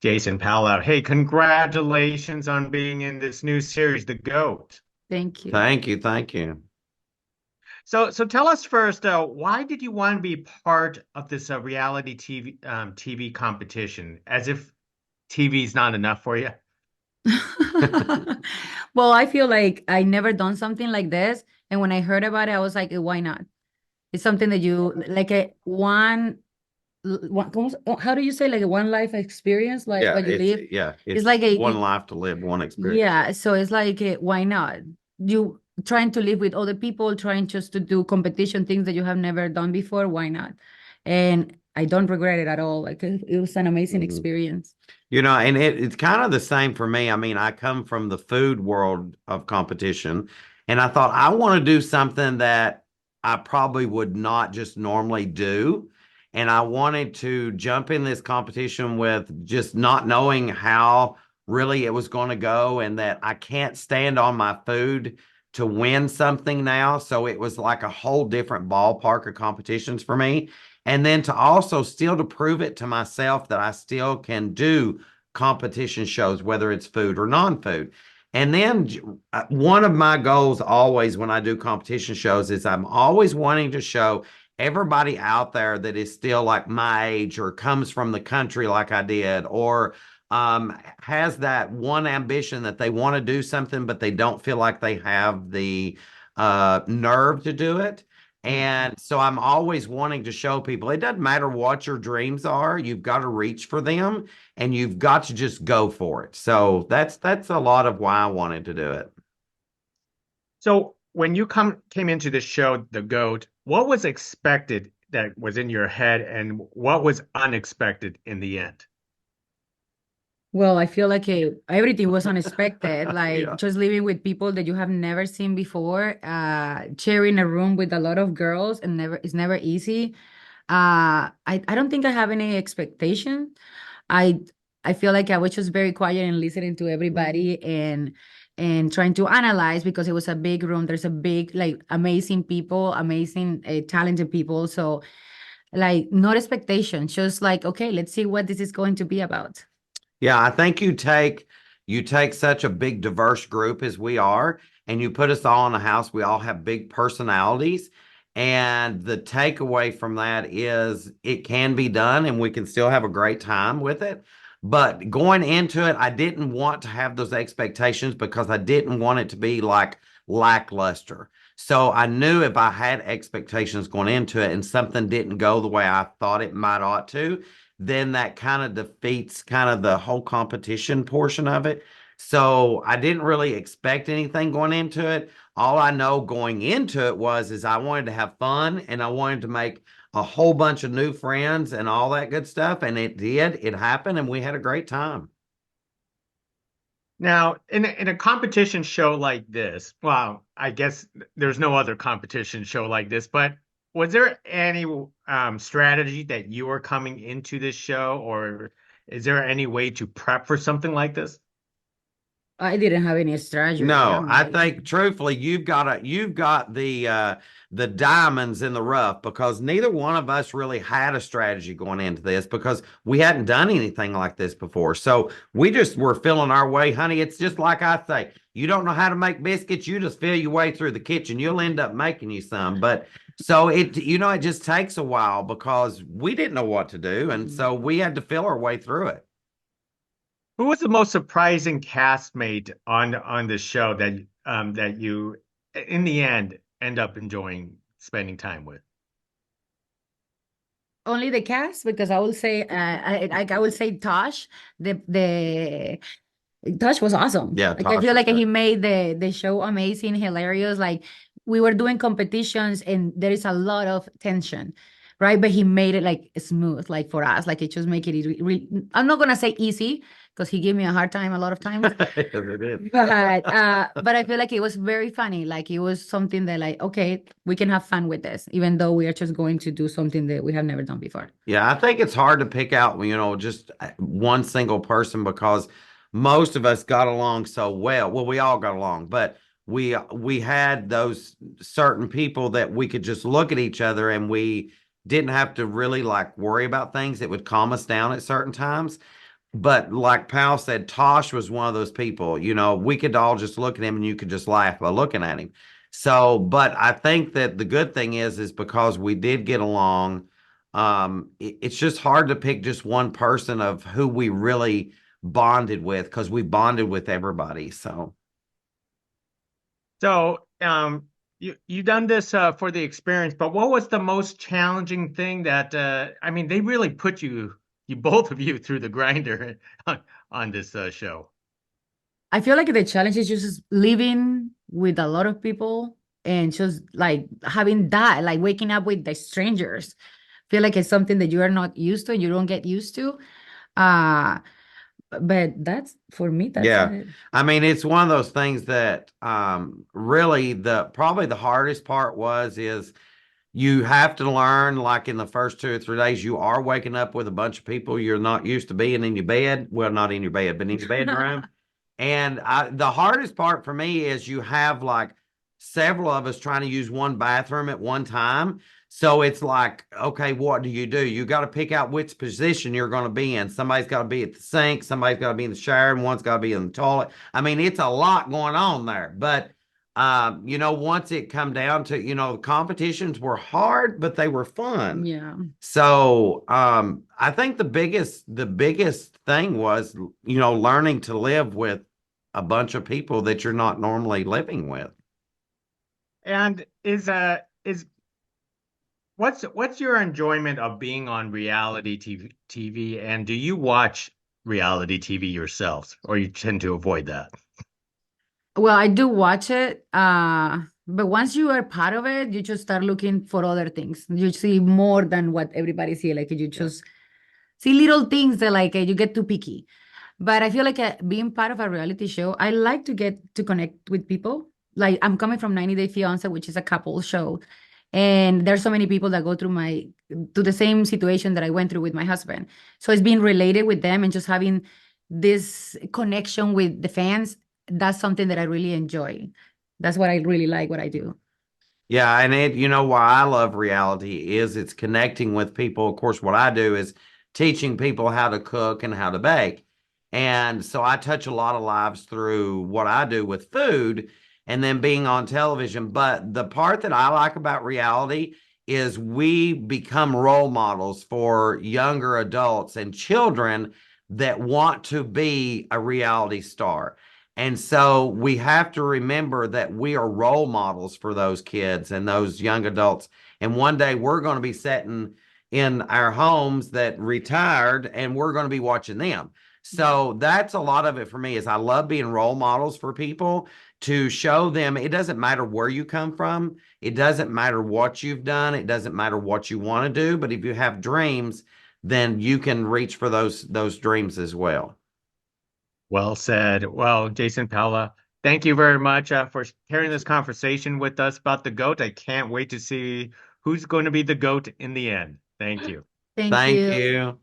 Jason Paola. Hey, congratulations on being in this new series, The GOAT. Thank you. Thank you. Thank you. So tell us first, why did you want to be part of this reality TV competition? As if TV is not enough for you. Well, I feel like I never done something like this. And when I heard about it, I was like, why not? It's something that you like a how do you say like a one life experience, like Yeah, what you live? It's it's like a one life to live, one experience. yeah, so it's like why not? You trying to live with other people, trying just to do competition things that you have never done before, why not? And I don't regret it at all. Like it was an amazing Mhm. experience. And it's kind of the same for me. I mean, I come from the food world of competition, and I thought I want to do something that I probably would not just normally do. And I wanted to jump in this competition with just not knowing how really it was going to go, and that I can't stand on my food to win something now. So it was like a whole different ballpark of competitions for me. And then to also still to prove it to myself that I still can do competition shows, whether it's food or non-food. And then one of my goals always when I do competition shows is I'm always wanting to show everybody out there that is still like my age or comes from the country like I did, or has that one ambition that they want to do something, but they don't feel like they have the nerve to do it. Mhm. And so I'm always wanting to show people it doesn't matter what your dreams are, you've got to reach for them and you've got to just go for it. So that's a lot of why I wanted to do it. So when you came into the show, The GOAT, what was expected that was in your head, and what was unexpected in the end? Well, I feel like everything was unexpected, like Yeah. just living with people that you have never seen before, sharing a room with a lot of girls and never it's never easy. I don't think I have any expectation. I I feel like I was just very quiet and listening to everybody and trying to analyze because it was a big room. There's a big like amazing people, amazing talented people. So like not expectations, just like okay, let's see what this is going to be about. Yeah, I think you take such a big diverse group as we are, and you put us all in a house. We all have big personalities. And the takeaway from that is it can be done and we can still have a great time with it. But going into it, I didn't want to have those expectations because I didn't want it to be like lackluster. So I knew if I had expectations going into it and something didn't go the way I thought it might ought to, then that kind of defeats kind of the whole competition portion of it. So I didn't really expect anything going into it. All I know going into it was is I wanted to have fun and I wanted to make a whole bunch of new friends and all that good stuff. And it did. It happened and we had a great time. Now, in a competition show like this, well, I guess there's no other competition show like this, but was there any strategy that you were coming into this show, or is there any way to prep for something like this? I didn't have any strategy. No, I'm I like, think truthfully, you've got the diamonds in the rough because neither one of us really had a strategy going into this because we hadn't done anything like this before. So we just were feeling our way, honey. It's just like I say, you don't know how to make biscuits, you just feel your way through the kitchen. You'll end up making you some. But so it just takes a while because we didn't know what to do, and mhm. so we had to feel our way through it. Who was the most surprising castmate on the show that you, in the end up enjoying spending time with? Only the cast because I will say I will say Tosh the Tosh was awesome. Yeah, Like I Tosh feel was like good. he made the show amazing, hilarious. Like we were doing competitions and there is a lot of tension, right? But he made it like smooth, like for us, like it just make it I'm not gonna say easy because he gave me a hard time a lot of times. Yes, it did. But I feel like it was very funny. Like it was something that like, okay, we can have fun with this, even though we are just going to do something that we have never done before. Yeah, I think it's hard to pick out, just one single person because most of us got along so well. Well, we all got along, but we had those certain people that we could just look at each other and we didn't have to really like worry about things that would calm us down at certain times. But like Powell said, Tosh was one of those people, we could all just look at him and you could just laugh by looking at him. So, but I think that the good thing is because we did get along, it's just hard to pick just one person of who we really bonded with because we bonded with everybody. So, So, you done this for the experience, but what was the most challenging thing that I mean, they really put you both of you through the grinder on this show. I feel like the challenge is just living with a lot of people and just like having that, like waking up with the strangers. Feel like it's something that you are not used to, you don't get used to. Uh, but that's for me, that's yeah. it. I mean, it's one of those things that really probably the hardest part is you have to learn, like in the first 2 or 3 days, you are waking up with a bunch of people you're not used to being in your bed. Well, not in your bed, but in your bedroom. And the hardest part for me is you have like several of us trying to use one bathroom at one time. So it's like, okay, what do? You got to pick out which position you're going to be in. Somebody's got to be at the sink, somebody's got to be in the shower, and one's got to be in the toilet. I mean, it's a lot going on there. But once it come down to, the competitions were hard, but they were fun. Yeah. So, I think the biggest thing was, learning to live with a bunch of people that you're not normally living with. And is what's your enjoyment of being on reality TV, and do you watch reality TV yourselves, or you tend to avoid that? Well, I do watch it, but once you are part of it, you just start looking for other things. You see more than what everybody see. Like you Yeah. just see little things that like you get too picky. But I feel like being part of a reality show, I like to get to connect with people. Like I'm coming from 90 Day Fiancé, which is a couple show, and there's so many people that go through to the same situation that I went through with my husband. So it's being related with them and just having this connection with the fans. That's something that I really enjoy. That's what I really like what I do. Yeah, and why I love reality is it's connecting with people. Of course, what I do is teaching people how to cook and how to bake. And so I touch a lot of lives through what I do with food and then being on television. But the part that I like about reality is we become role models for younger adults and children that want to be a reality star. And so we have to remember that we are role models for those kids and those young adults. And one day we're going to be sitting in our homes that retired and we're going to be watching them. So that's a lot of it for me is I love being role models for people to show them it doesn't matter where you come from. It doesn't matter what you've done. It doesn't matter what you want to do. But if you have dreams, then you can reach for those dreams as well. Well said. Well, Jason, Paola, thank you very much for sharing this conversation with us about the GOAT. I can't wait to see who's going to be the GOAT in the end. Thank you. Thank Thank you. you.